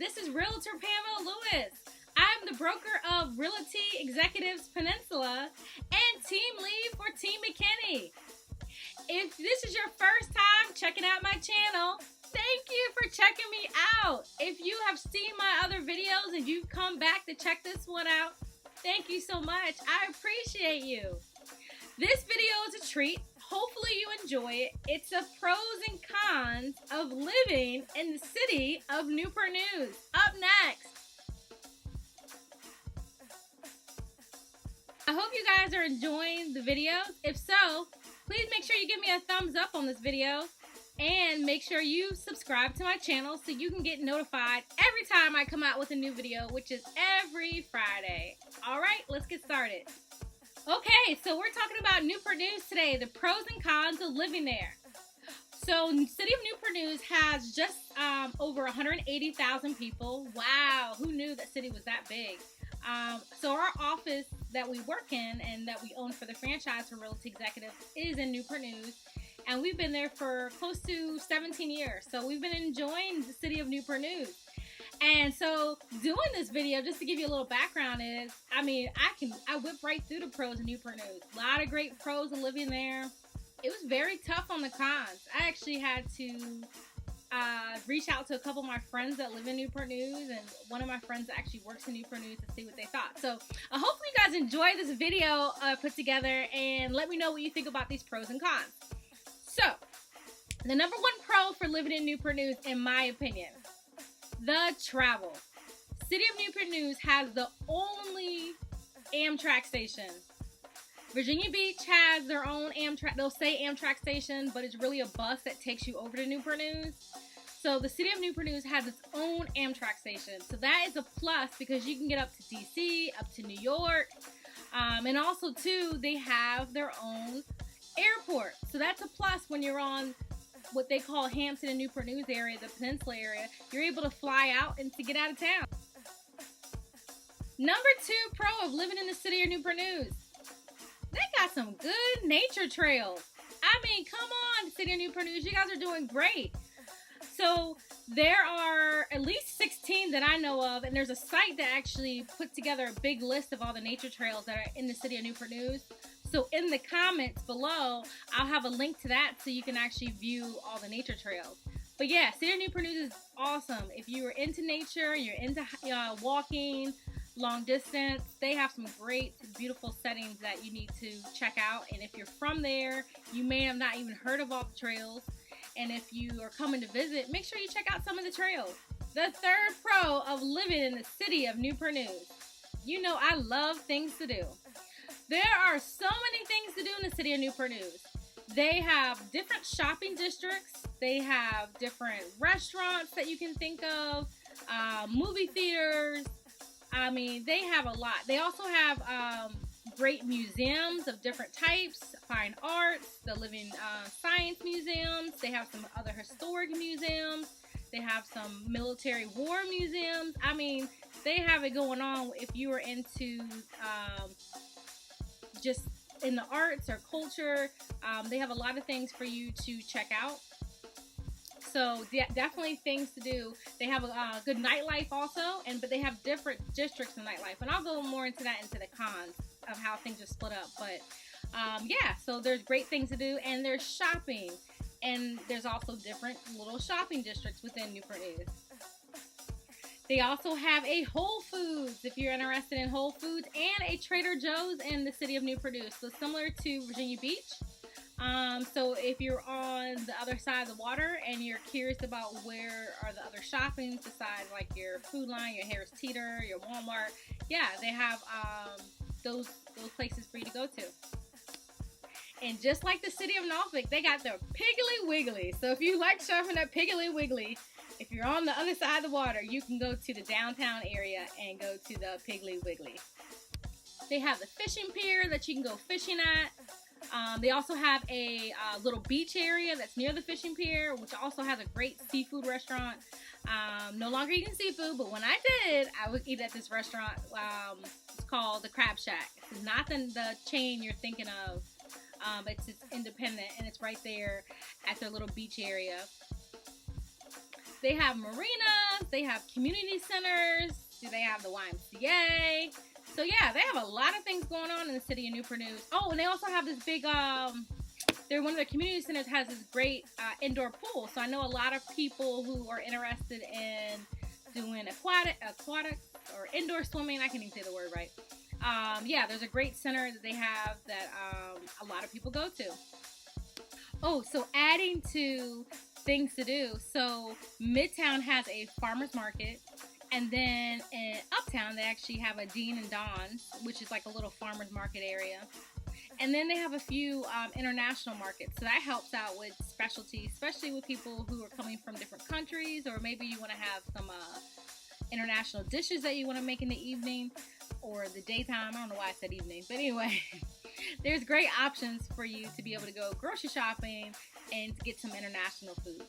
This is Realtor Pamela Lewis. I'm the broker of Realty Executives Peninsula and team lead for Team McKinney. If this is your first time checking out my channel, thank you for checking me out. If you have seen my other videos and you've come back to check this one out, thank you so much. I appreciate you. This video is a treat. Hopefully you enjoy it. It's the pros and cons of living in the city of Newport News. Up next. I hope you guys are enjoying the video. If so, please make sure you give me a thumbs up on this video and make sure you subscribe to my channel so you can get notified every time I come out with a new video, which is every Friday. All right, let's get started. Okay, so we're talking about Newport News today, the pros and cons of living there. So, City of Newport News has just over 180,000 people. Wow, who knew that city was that big? So our office that we work in and that we own for the franchise for Realty Executives is in Newport News. And we've been there for close to 17 years. So we've been enjoying the city of Newport News. And so doing this video, just to give you a little background is, I whip right through the pros of Newport News. A lot of great pros of living there. It was very tough on the cons. I actually had to reach out to a couple of my friends that live in Newport News, and one of my friends actually works in Newport News to see what they thought. So hopefully you guys enjoy this video put together, and let me know what you think about these pros and cons. So the number one pro for living in Newport News, in my opinion, the travel. City of Newport News has the only Amtrak station. Virginia Beach has their own Amtrak. They'll say Amtrak station, but it's really a bus that takes you over to Newport News. So the City of Newport News has its own Amtrak station. So that is a plus because you can get up to DC, up to New York. And also, too, they have their own airport. So that's a plus when you're on what they call Hampton and Newport News area, the Peninsula area. You're able to fly out and to get out of town. Number two pro of living in the city of Newport News. They got some good nature trails. Come on, City of Newport News. You guys are doing great. So there are at least 16 that I know of, and there's a site that actually put together a big list of all the nature trails that are in the City of Newport News. So in the comments below, I'll have a link to that so you can actually view all the nature trails. But yeah, City of Newport News is awesome. If you're into nature, you're into walking, long distance, they have some great, beautiful settings that you need to check out. And if you're from there, you may have not even heard of all the trails. And if you are coming to visit, make sure you check out some of the trails. The third pro of living in the city of Newport News. You know I love things to do. There are so many things to do in the city of Newport News. They have different shopping districts. They have different restaurants that you can think of, movie theaters. They have a lot. They also have great museums of different types, fine arts, the living science museums. They have some other historic museums. They have some military war museums. They have it going on if you are into just in the arts or culture. They have a lot of things for you to check out. So definitely things to do. They have a good nightlife also, but they have different districts in nightlife. And I'll go more into that, into the cons of how things are split up. But yeah, so there's great things to do, and there's shopping. And there's also different little shopping districts within Newport News. They also have a Whole Foods, if you're interested in Whole Foods, and a Trader Joe's in the city of Newport News. So similar to Virginia Beach. So if you're on the other side of the water and you're curious about where are the other shoppings besides like your Food Line, your Harris Teeter, your Walmart, yeah, they have those places for you to go to. And just like the city of Norfolk, they got their Piggly Wiggly. So if you like shopping at Piggly Wiggly, if you're on the other side of the water, you can go to the downtown area and go to the Piggly Wiggly. They have the fishing pier that you can go fishing at. They also have a little beach area that's near the fishing pier, which also has a great seafood restaurant. No longer eating seafood, but when I did, I would eat at this restaurant. It's called the Crab Shack. It's not the chain you're thinking of. It's independent, and it's right there at their little beach area. They have marinas, they have community centers, they have the YMCA. So yeah, they have a lot of things going on in the city of Newport News. Oh, and they also have this big, one of their community centers has this great indoor pool. So I know a lot of people who are interested in doing aquatics or indoor swimming. I can't even say the word right. Yeah, there's a great center that they have that a lot of people go to. Oh, so adding to things to do. So Midtown has a farmer's market. And then in Uptown, they actually have a Dean and Don's, which is like a little farmer's market area. And then they have a few international markets. So that helps out with specialty, especially with people who are coming from different countries, or maybe you want to have some international dishes that you want to make in the evening or the daytime. I don't know why I said evening, but anyway, there's great options for you to be able to go grocery shopping and to get some international food.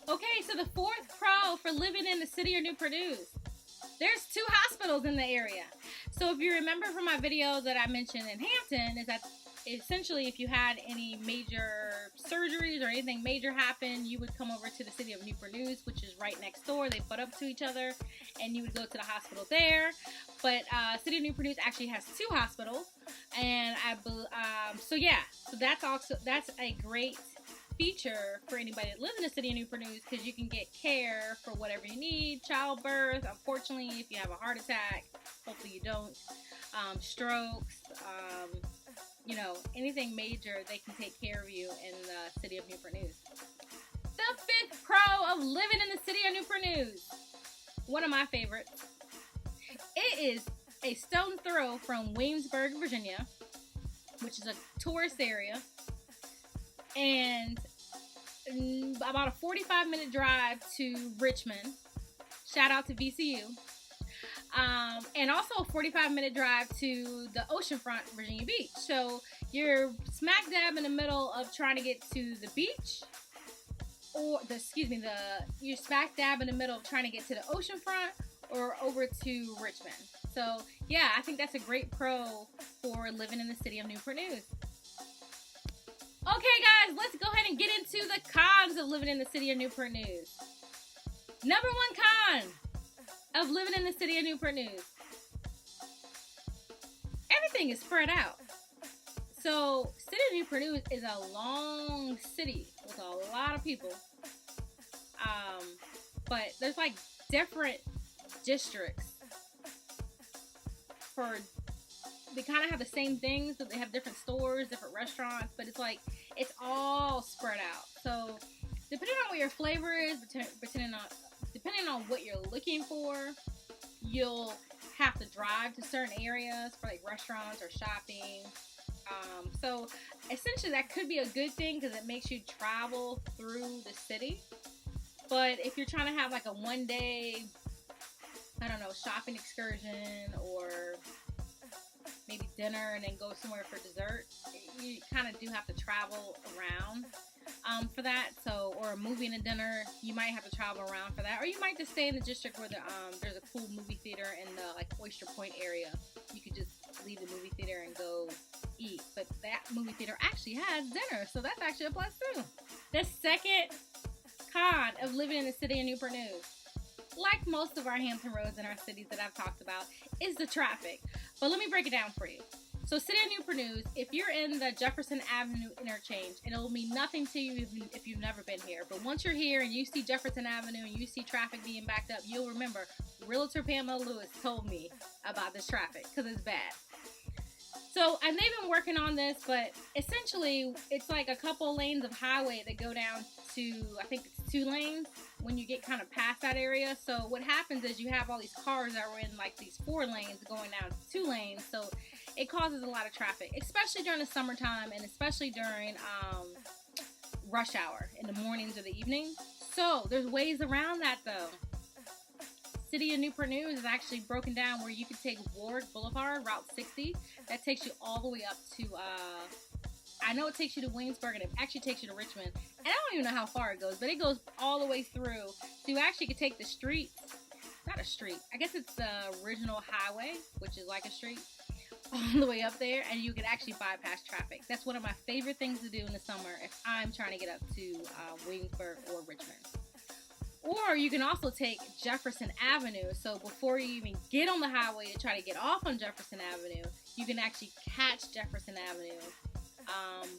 Okay, so the fourth pro for living in the city of Newport News. There's 2 hospitals in the area. So if you remember from my video that I mentioned in Hampton, is that essentially if you had any major surgeries or anything major happen, you would come over to the city of Newport News, which is right next door. They butt up to each other, and you would go to the hospital there. But city of Newport News actually has 2 hospitals, and so that's a great feature for anybody that lives in the city of Newport News, because you can get care for whatever you need. Childbirth, unfortunately, if you have a heart attack, hopefully you don't, strokes, anything major, they can take care of you in the city of Newport News. The 5th pro of living in the city of Newport News, one of my favorites. It is a stone's throw from Williamsburg, Virginia, which is a tourist area, and about a 45-minute drive to Richmond. Shout out to VCU. And also a 45-minute drive to the oceanfront, Virginia Beach. So you're smack dab in the middle of trying to get to the beach, you're smack dab in the middle of trying to get to the oceanfront or over to Richmond. So yeah, I think that's a great pro for living in the city of Newport News. Okay guys, let's go ahead and get into the cons of living in the city of Newport News. Number 1 con of living in the city of Newport News: everything is spread out. So city of Newport News is a long city with a lot of people. But there's like different districts they kind of have the same things, but they have different stores, different restaurants, but it's all spread out. So depending on what your flavor is, depending on what you're looking for, you'll have to drive to certain areas for like restaurants or shopping. So essentially that could be a good thing because it makes you travel through the city. But if you're trying to have like a one-day, shopping excursion, or maybe dinner and then go somewhere for dessert, you kind of do have to travel around for that. So, or a movie and a dinner, you might have to travel around for that, or you might just stay in the district where there's a cool movie theater in the like Oyster Point area. You could just leave the movie theater and go eat. But that movie theater actually has dinner, so that's actually a plus too. The second con of living in the city of Newport News, like most of our Hampton roads in our cities that I've talked about, is the traffic. But let me break it down for you. So city of Newport News, if you're in the Jefferson Avenue interchange, and it'll mean nothing to you if you've never been here, but once you're here and you see Jefferson Avenue and you see traffic being backed up, you'll remember Realtor Pamela Lewis told me about this traffic, because it's bad. So, and they've been working on this, but essentially it's like a couple lanes of highway that go down to, I think it's 2 lanes when you get kind of past that area. So what happens is you have all these cars that were in like these 4 lanes going down to 2 lanes. So it causes a lot of traffic, especially during the summertime and especially during rush hour in the mornings or the evenings. So there's ways around that though. City of Newport News is actually broken down where you can take Ward Boulevard, Route 60. That takes you all the way up to, I know it takes you to Williamsburg, and it actually takes you to Richmond. And I don't even know how far it goes, but it goes all the way through. So you actually could take the street, not a street, I guess it's the original highway, which is like a street, all the way up there, and you could actually bypass traffic. That's one of my favorite things to do in the summer if I'm trying to get up to Williamsburg or Richmond. Or you can also take Jefferson Avenue. So before you even get on the highway to try to get off on Jefferson Avenue, you can actually catch Jefferson Avenue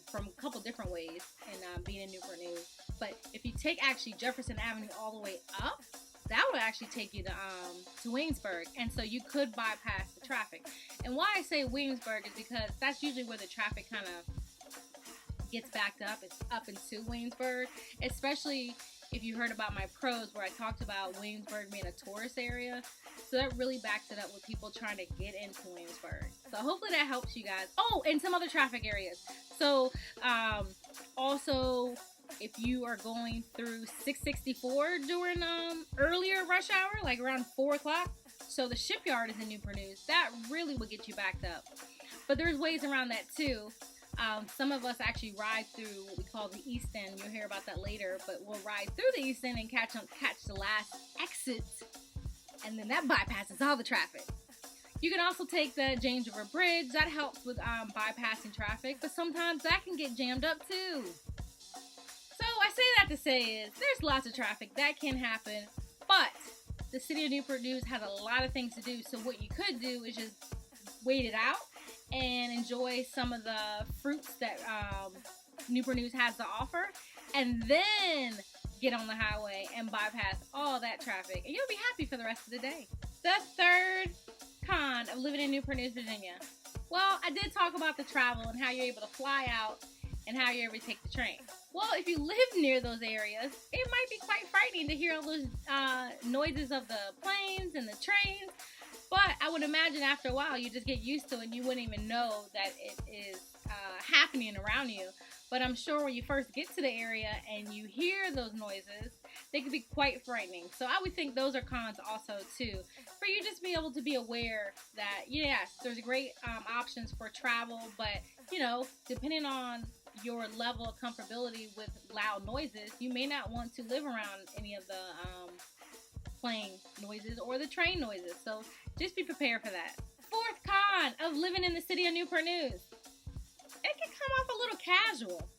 from a couple different ways in being in Newport News. But if you take actually Jefferson Avenue all the way up, that would actually take you to Williamsburg. And so you could bypass the traffic. And why I say Williamsburg is because that's usually where the traffic kind of gets backed up. It's up into Williamsburg, especially if you heard about my pros where I talked about Williamsburg being a tourist area. So that really backs it up with people trying to get into Williamsburg. So hopefully that helps you guys. Oh, and some other traffic areas. So also, if you are going through 664 during earlier rush hour, like around 4 o'clock, so the shipyard is in Newport News, that really would get you backed up. But there's ways around that too. Some of us actually ride through what we call the East End. You'll hear about that later, but we'll ride through the East End and catch the last exit, and then that bypasses all the traffic. You can also take the James River Bridge. That helps with bypassing traffic, but sometimes that can get jammed up too. So I say that to say is there's lots of traffic that can happen, but the city of Newport News has a lot of things to do. So what you could do is just wait it out and enjoy some of the fruits that Newport News has to offer, and then get on the highway and bypass all that traffic, and you'll be happy for the rest of the day. The third con of living in Newport News, Virginia. Well, I did talk about the travel and how you're able to fly out and how you're able to take the train. Well, if you live near those areas, it might be quite frightening to hear all those noises of the planes and the trains. But I would imagine after a while you just get used to it and you wouldn't even know that it is happening around you. But I'm sure when you first get to the area and you hear those noises, they can be quite frightening. So I would think those are cons also too. For you just be able to be aware that, yes, there's great options for travel, but, you know, depending on your level of comfortability with loud noises, you may not want to live around any of the plane noises or the train noises. So just be prepared for that. Fourth con of living in the city of Newport News. It can come off a little casual.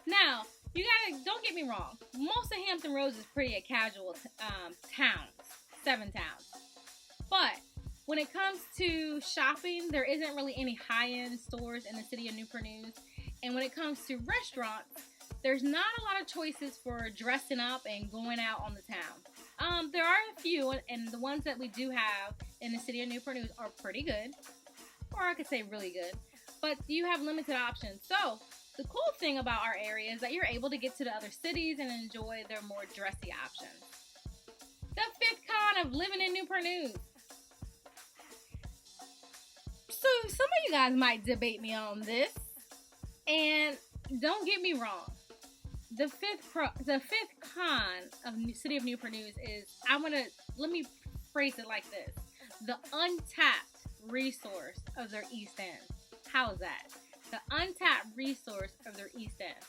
Now, don't get me wrong. Most of Hampton Roads is pretty a casual town, 7 towns. But when it comes to shopping, there isn't really any high-end stores in the city of Newport News. And when it comes to restaurants, there's not a lot of choices for dressing up and going out on the town. There are a few, and the ones that we do have in the city of Newport News are pretty good. Or I could say really good. But you have limited options. So the cool thing about our area is that you're able to get to the other cities and enjoy their more dressy options. The fifth con of living in Newport News. So some of you guys might debate me on this. And don't get me wrong. The fifth con of city of Newport News is, let me phrase it like this. The untapped resource of their East End. How is that? The untapped resource of their East End.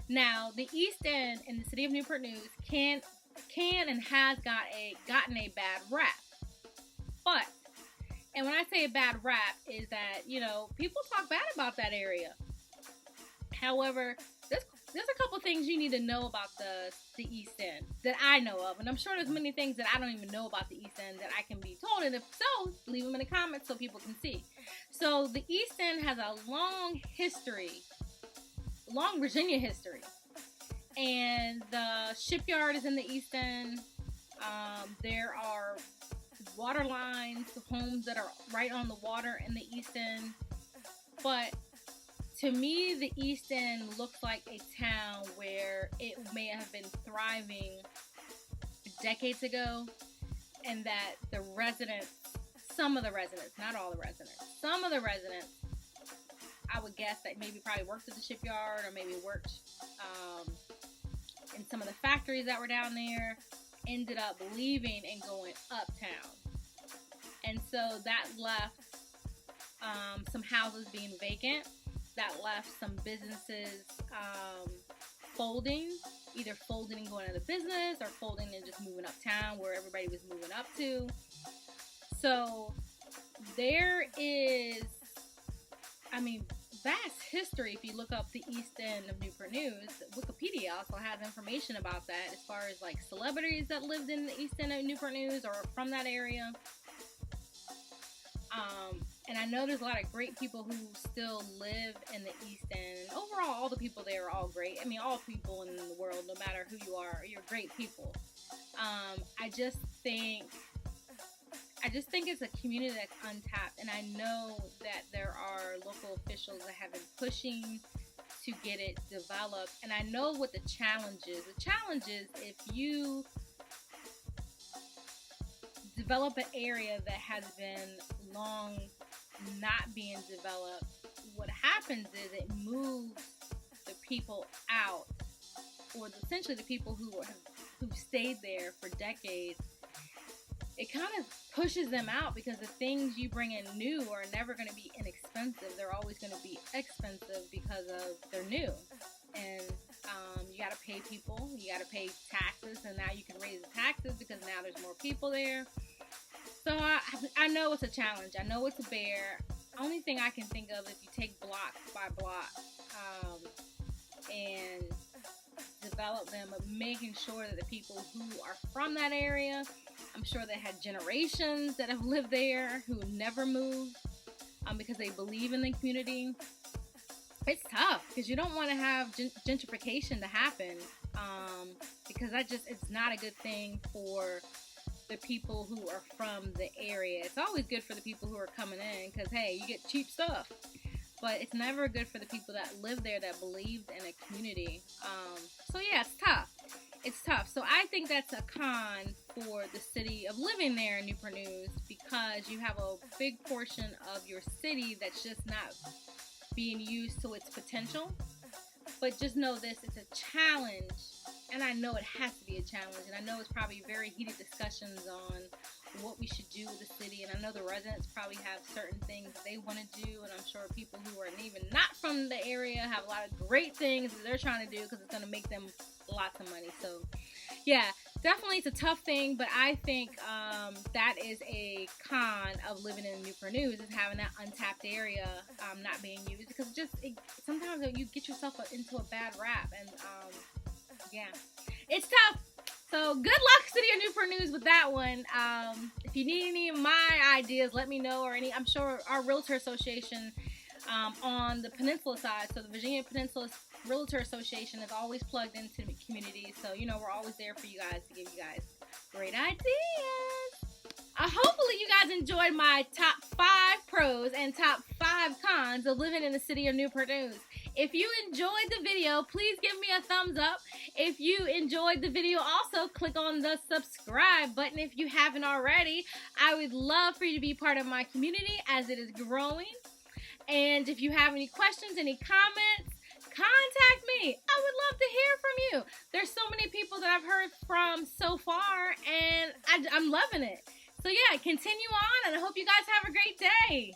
Now, the East End in the city of Newport News can and has gotten a bad rap. But, and when I say a bad rap, is that, you know, people talk bad about that area. However, there's a couple things you need to know about the East End that I know of. And I'm sure there's many things that I don't even know about the East End that I can be told. And if so, leave them in the comments so people can see. So the East End has a long Virginia history. And the shipyard is in the East End. There are water lines, homes that are right on the water in the East End. But to me, the East End looks like a town where it may have been thriving decades ago, and that the residents, some of the residents, not all the residents, some of the residents, I would guess that maybe probably worked at the shipyard or maybe worked in some of the factories that were down there, ended up leaving and going uptown. And so that left some houses being vacant. That left some businesses folding, either folding and going out of business or folding and just moving uptown where everybody was moving up to. So there is, vast history. If you look up the East End of Newport News, Wikipedia also has information about that as far as like celebrities that lived in the East End of Newport News or from that area. And I know there's a lot of great people who still live in the East End. And overall, all the people there are all great. I mean, all people in the world, no matter who you are, you're great people. I just think it's a community that's untapped, and I know that there are local officials that have been pushing to get it developed, and I know what the challenge is. The challenge is if you develop an area that has been long not being developed, what happens is it moves the people out, or essentially the people who've stayed there for decades. It kind of pushes them out because the things you bring in new are never going to be inexpensive. They're always going to be expensive because they're new. And you got to pay people. You got to pay taxes. And now you can raise the taxes because now there's more people there. So I know it's a challenge. I know it's a bear. Only thing I can think of, if you take block by block and develop them, of making sure that the people who are from that area, I'm sure they had generations that have lived there who never moved because they believe in the community. It's tough because you don't want to have gentrification to happen because it's not a good thing for the people who are from the area. It's always good for the people who are coming in because, hey, you get cheap stuff. But it's never good for the people that live there that believed in a community. So yeah, it's tough. It's tough. So I think that's a con for the city of living there in Newport News, because you have a big portion of your city that's just not being used to its potential. But just know this, it's a challenge, and I know it has to be a challenge, and I know it's probably very heated discussions on what we should do with the city, and I know the residents probably have certain things they want to do, and I'm sure people who are even not from the area have a lot of great things that they're trying to do because it's going to make them lots of money. So yeah, definitely it's a tough thing, but I think that is a con of living in Newport News, is having that untapped area not being used, because sometimes you get yourself into a bad rap, and yeah, it's tough. So good luck, City of Newport News, with that one. If you need any of my ideas, let me know, or I'm sure our Realtor Association on the Peninsula side, so the Virginia Peninsula Realtor Association is always plugged into the community. So, we're always there for you guys to give you guys great ideas. Hopefully you guys enjoyed my top 5 pros and top 5 cons of living in the city of Newport News. If you enjoyed the video, please give me a thumbs up. If you enjoyed the video, also click on the subscribe button if you haven't already. I would love for you to be part of my community as it is growing. And if you have any questions, any comments, contact me. I would love to hear from you. There's so many people that I've heard from so far, and I'm loving it. So yeah, continue on, and I hope you guys have a great day.